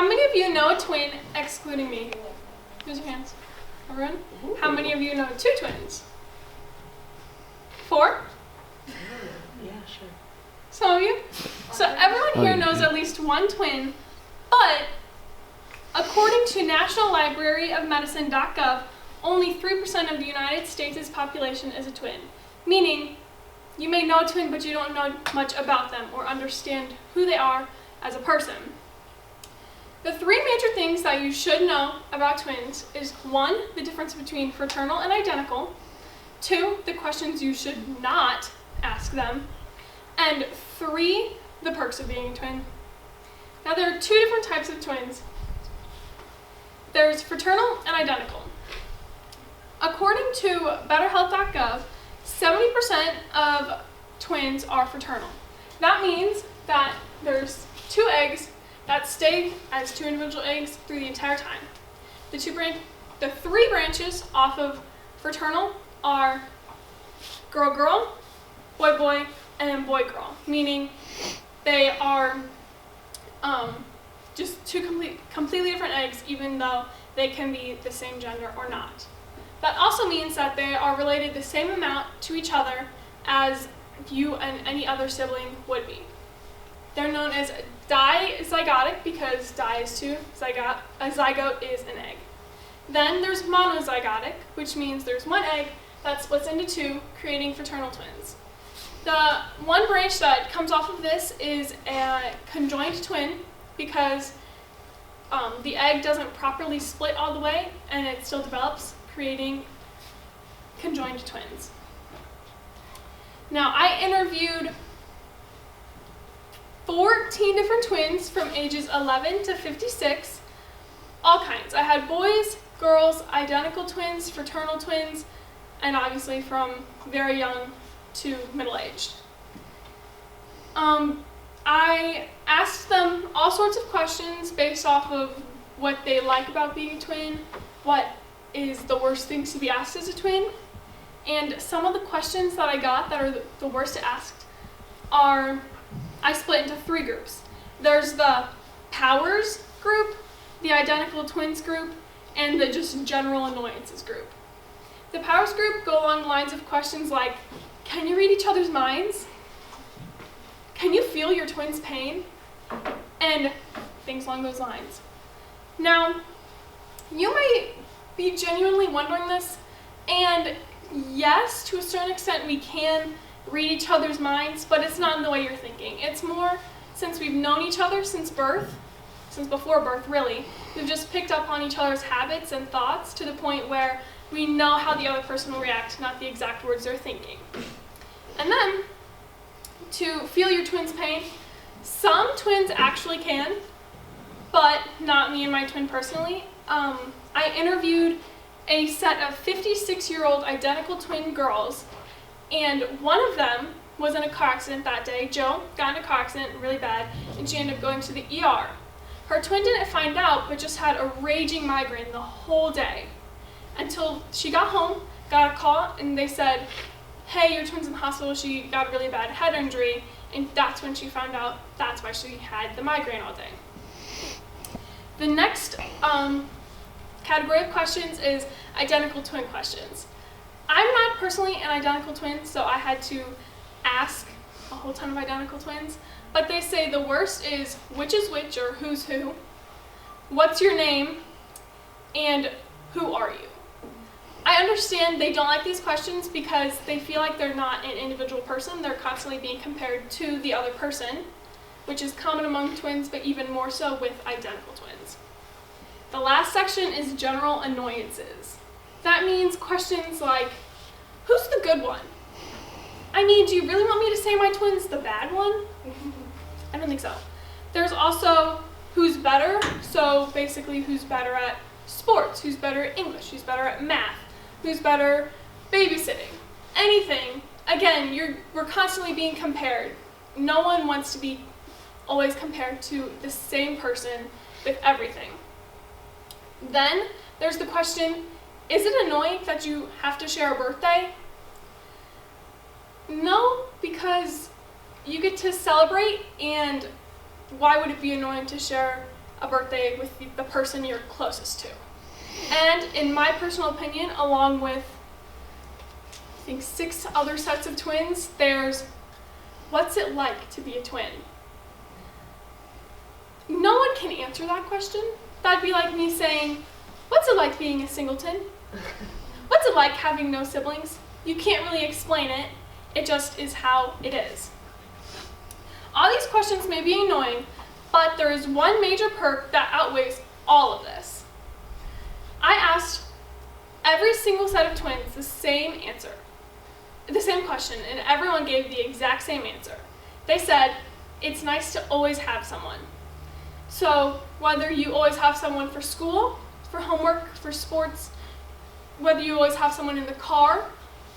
How many of you know a twin excluding me? Raise your hands. Everyone? Ooh. How many of you know two twins? 4? Yeah, sure. Some of you? So everyone here knows at least one twin, but according to National Library of Medicine.gov, only 3% of the United States' population is a twin, meaning you may know a twin, but you don't know much about them or understand who they are as a person. The 3 major things that you should know about twins is 1, the difference between fraternal and identical, 2, the questions you should not ask them, and 3, the perks of being a twin. Now there are 2 different types of twins. There's fraternal and identical. According to BetterHealth.gov, 70% of twins are fraternal. That means that there's 2 eggs that stay as 2 individual eggs through the entire time. The 3 branches off of fraternal are girl-girl, boy-boy, and boy-girl, meaning they are just 2 completely different eggs, even though they can be the same gender or not. That also means that they are related the same amount to each other as you and any other sibling would be. They're known as dizygotic because di is 2, a zygote is an egg. Then there's monozygotic, which means there's 1 egg that splits into 2, creating fraternal twins. The 1 branch that comes off of this is a conjoined twin because the egg doesn't properly split all the way and it still develops, creating conjoined twins. Now, I interviewed 14 different twins from ages 11 to 56, all kinds. I had boys, girls, identical twins, fraternal twins, and obviously from very young to middle-aged. I asked them all sorts of questions based off of what they like about being a twin, what is the worst things to be asked as a twin, and some of the questions that I got that are the worst asked are, I split into 3 groups. There's the powers group, the identical twins group, and the just general annoyances group. The powers group go along the lines of questions like, can you read each other's minds? Can you feel your twin's pain? And things along those lines. Now, you may be genuinely wondering this, and yes, to a certain extent we can read each other's minds, but it's not in the way you're thinking. It's more since we've known each other since birth, since before birth really, we've just picked up on each other's habits and thoughts to the point where we know how the other person will react, not the exact words they're thinking. And then, to feel your twin's pain, some twins actually can, but not me and my twin personally. I interviewed a set of 56-year-old identical twin girls, and one of them was in a car accident that day. Jo got in a car accident really bad, and she ended up going to the ER. Her twin didn't find out, but just had a raging migraine the whole day until she got home, got a call, and they said, hey, your twin's in the hospital, she got a really bad head injury, and that's when she found out that's why she had the migraine all day. The next category of questions is identical twin questions. I'm not personally an identical twin, so I had to ask a whole ton of identical twins, but they say the worst is which is which, or who's who, what's your name, and who are you? I understand they don't like these questions because they feel like they're not an individual person. They're constantly being compared to the other person, which is common among twins, but even more so with identical twins. The last section is general annoyances. That means questions like, who's the good one? I mean, do you really want me to say my twin's the bad one? I don't think so. There's also who's better, so basically who's better at sports, who's better at English, who's better at math, who's better babysitting, anything. Again, we're constantly being compared. No one wants to be always compared to the same person with everything. Then there's the question, is it annoying that you have to share a birthday? No, because you get to celebrate, and why would it be annoying to share a birthday with the person you're closest to. And in my personal opinion, along with I think 6 other sets of twins, there's what's it like to be a twin? No one can answer that question. That'd be like me saying, what's it like being a singleton? What's it like having no siblings? You can't really explain it. It just is how it is. All these questions may be annoying, but there is one major perk that outweighs all of this. I asked every single set of twins the same question, and everyone gave the exact same answer. They said, it's nice to always have someone. So whether you always have someone for school, for homework, for sports, whether you always have someone in the car,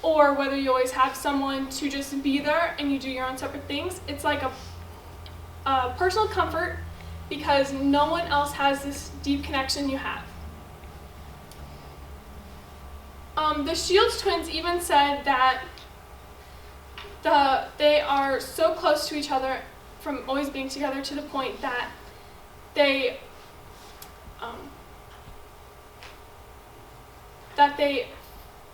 or whether you always have someone to just be there and you do your own separate things, it's like a personal comfort because no one else has this deep connection you have. The Shields twins even said that they are so close to each other from always being together to the point that they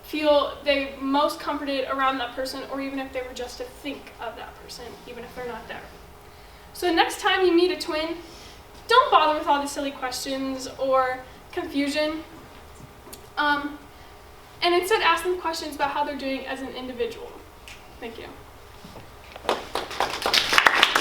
feel they most comforted around that person, or even if they were just to think of that person, even if they're not there. So next time you meet a twin, don't bother with all the silly questions or confusion, and instead ask them questions about how they're doing as an individual. Thank you.